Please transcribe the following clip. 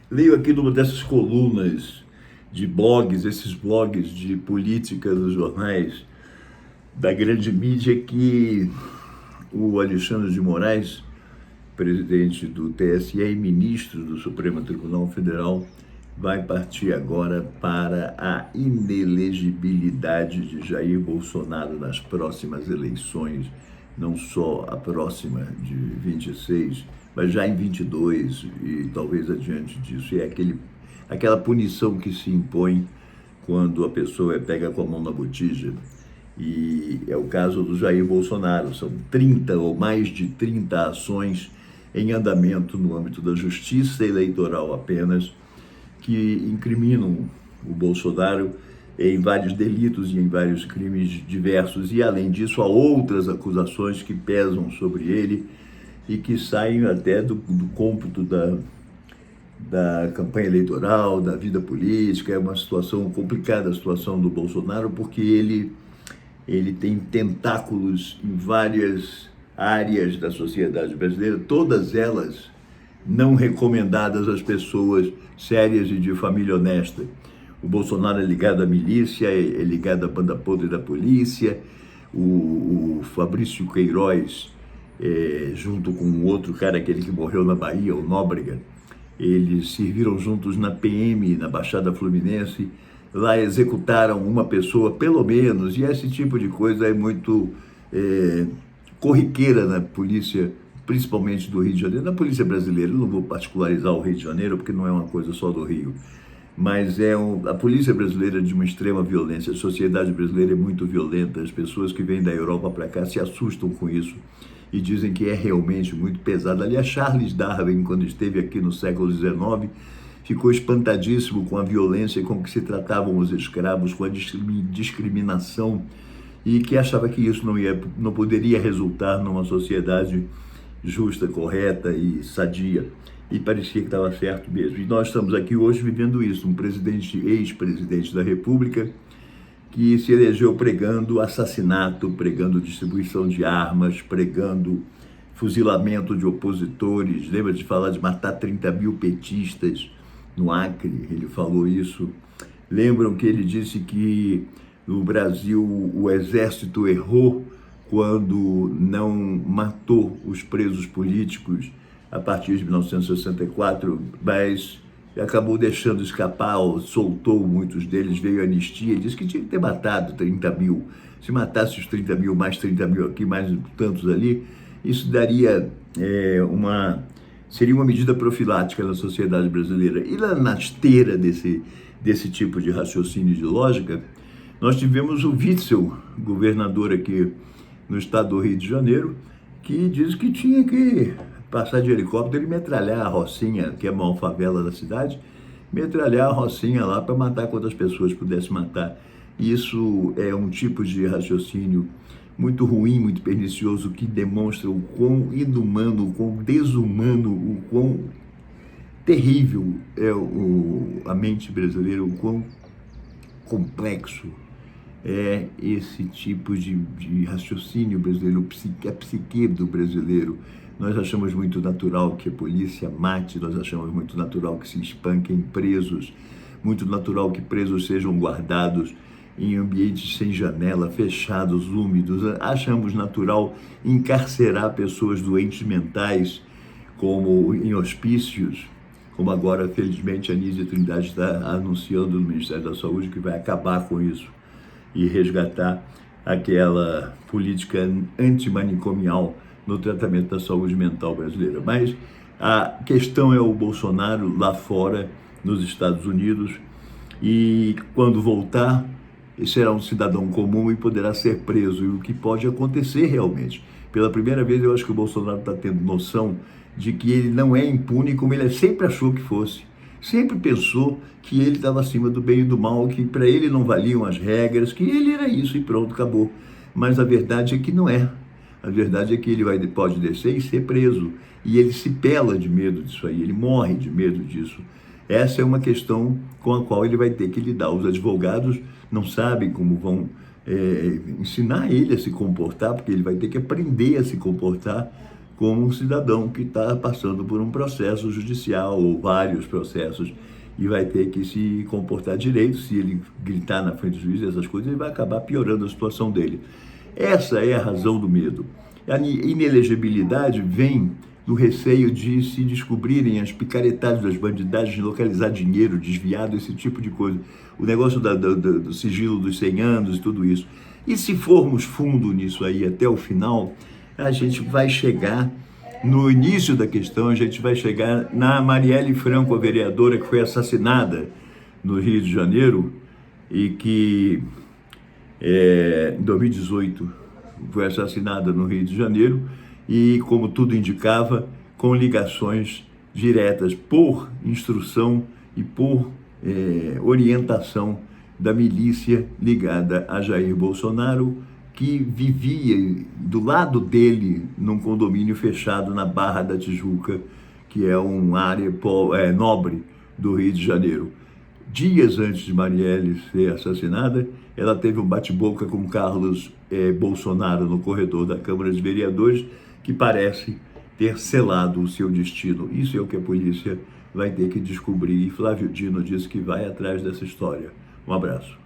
Leio aqui numa dessas colunas de blogs, esses blogs de política dos jornais da grande mídia, que o Alexandre de Moraes, presidente do TSE e ministro do Supremo Tribunal Federal, vai partir agora para a inelegibilidade de Jair Bolsonaro nas próximas eleições, não só a próxima de 26, mas já em 22 e talvez adiante disso. E é aquela punição que se impõe quando a pessoa é pega com a mão na botija. E é o caso do Jair Bolsonaro. São 30 ou mais de 30 ações em andamento no âmbito da justiça eleitoral apenas, que incriminam o Bolsonaro em vários delitos e em vários crimes diversos. E, além disso, há outras acusações que pesam sobre ele e que saem até do cômputo da campanha eleitoral, da vida política. É uma situação complicada, a situação do Bolsonaro, porque ele tem tentáculos em várias áreas da sociedade brasileira, todas elas não recomendadas às pessoas sérias e de família honesta. O Bolsonaro é ligado à milícia, é ligado à banda podre da polícia. O Fabrício Queiroz, junto com um outro cara, aquele que morreu na Bahia, o Nóbrega, eles serviram juntos na PM, na Baixada Fluminense. Lá executaram uma pessoa, pelo menos, e esse tipo de coisa é muito corriqueira na polícia, principalmente do Rio de Janeiro, na polícia brasileira. Eu não vou particularizar o Rio de Janeiro, porque não é uma coisa só do Rio, mas a polícia brasileira é de uma extrema violência. A sociedade brasileira é muito violenta. As pessoas que vêm da Europa para cá se assustam com isso e dizem que é realmente muito pesado. Aliás, Charles Darwin, quando esteve aqui no século XIX, ficou espantadíssimo com a violência com que se tratavam os escravos, com a discriminação, e que achava que isso não poderia resultar numa sociedade justa, correta e sadia. E parecia que estava certo mesmo. E nós estamos aqui hoje vivendo isso, um ex-presidente da República, que se elegeu pregando assassinato, pregando distribuição de armas, pregando fuzilamento de opositores. Lembra de falar de matar 30 mil petistas no Acre? Ele falou isso. Lembram que ele disse que no Brasil o exército errou quando não matou os presos políticos a partir de 1964, mas acabou deixando escapar, soltou muitos deles, veio a anistia e disse que tinha que ter matado 30 mil. Se matasse os 30 mil, mais 30 mil aqui, mais tantos ali, isso daria seria uma medida profilática na sociedade brasileira. E na esteira desse tipo de raciocínio e de lógica, nós tivemos o Witzel, governador aqui no estado do Rio de Janeiro, que diz que tinha que passar de helicóptero e metralhar a Rocinha, que é a maior favela da cidade, metralhar a Rocinha lá para matar quantas pessoas pudesse matar. Isso é um tipo de raciocínio muito ruim, muito pernicioso, que demonstra o quão inumano, o quão desumano, o quão terrível é a mente brasileira, o quão complexo é esse tipo de raciocínio brasileiro, a psique do brasileiro. Nós achamos muito natural que a polícia mate, nós achamos muito natural que se espanquem presos, muito natural que presos sejam guardados em ambientes sem janela, fechados, úmidos. Achamos natural encarcerar pessoas doentes mentais, como em hospícios, como agora, felizmente, a Anísia Trindade está anunciando no Ministério da Saúde que vai acabar com isso e resgatar aquela política antimanicomial no tratamento da saúde mental brasileira. Mas a questão é o Bolsonaro lá fora, nos Estados Unidos, e quando voltar, será um cidadão comum e poderá ser preso, e o que pode acontecer realmente. Pela primeira vez, eu acho que o Bolsonaro está tendo noção de que ele não é impune como ele sempre achou que fosse. Sempre pensou que ele estava acima do bem e do mal, que para ele não valiam as regras, que ele era isso e pronto, acabou. Mas a verdade é que não é. A verdade é que ele pode descer e ser preso. E ele se pela de medo disso aí, ele morre de medo disso. Essa é uma questão com a qual ele vai ter que lidar. Os advogados não sabem como vão ensinar ele a se comportar, porque ele vai ter que aprender a se comportar como um cidadão que está passando por um processo judicial ou vários processos e vai ter que se comportar direito. Se ele gritar na frente do juiz, essas coisas, ele vai acabar piorando a situação dele. Essa é a razão do medo. A inelegibilidade vem do receio de se descobrirem as picaretagens das bandidagens, de localizar dinheiro desviado, esse tipo de coisa. O negócio do sigilo dos 100 anos e tudo isso. E se formos fundo nisso aí até o final, a gente vai chegar no início da questão, a gente vai chegar na Marielle Franco, a vereadora que foi assassinada no Rio de Janeiro e que em 2018 foi assassinada no Rio de Janeiro e, como tudo indicava, com ligações diretas por instrução e por orientação da milícia ligada a Jair Bolsonaro, que vivia do lado dele num condomínio fechado na Barra da Tijuca, que é uma área nobre do Rio de Janeiro. Dias antes de Marielle ser assassinada, ela teve um bate-boca com Carlos Bolsonaro no corredor da Câmara de Vereadores, que parece ter selado o seu destino. Isso é o que a polícia vai ter que descobrir, e Flávio Dino disse que vai atrás dessa história. Um abraço.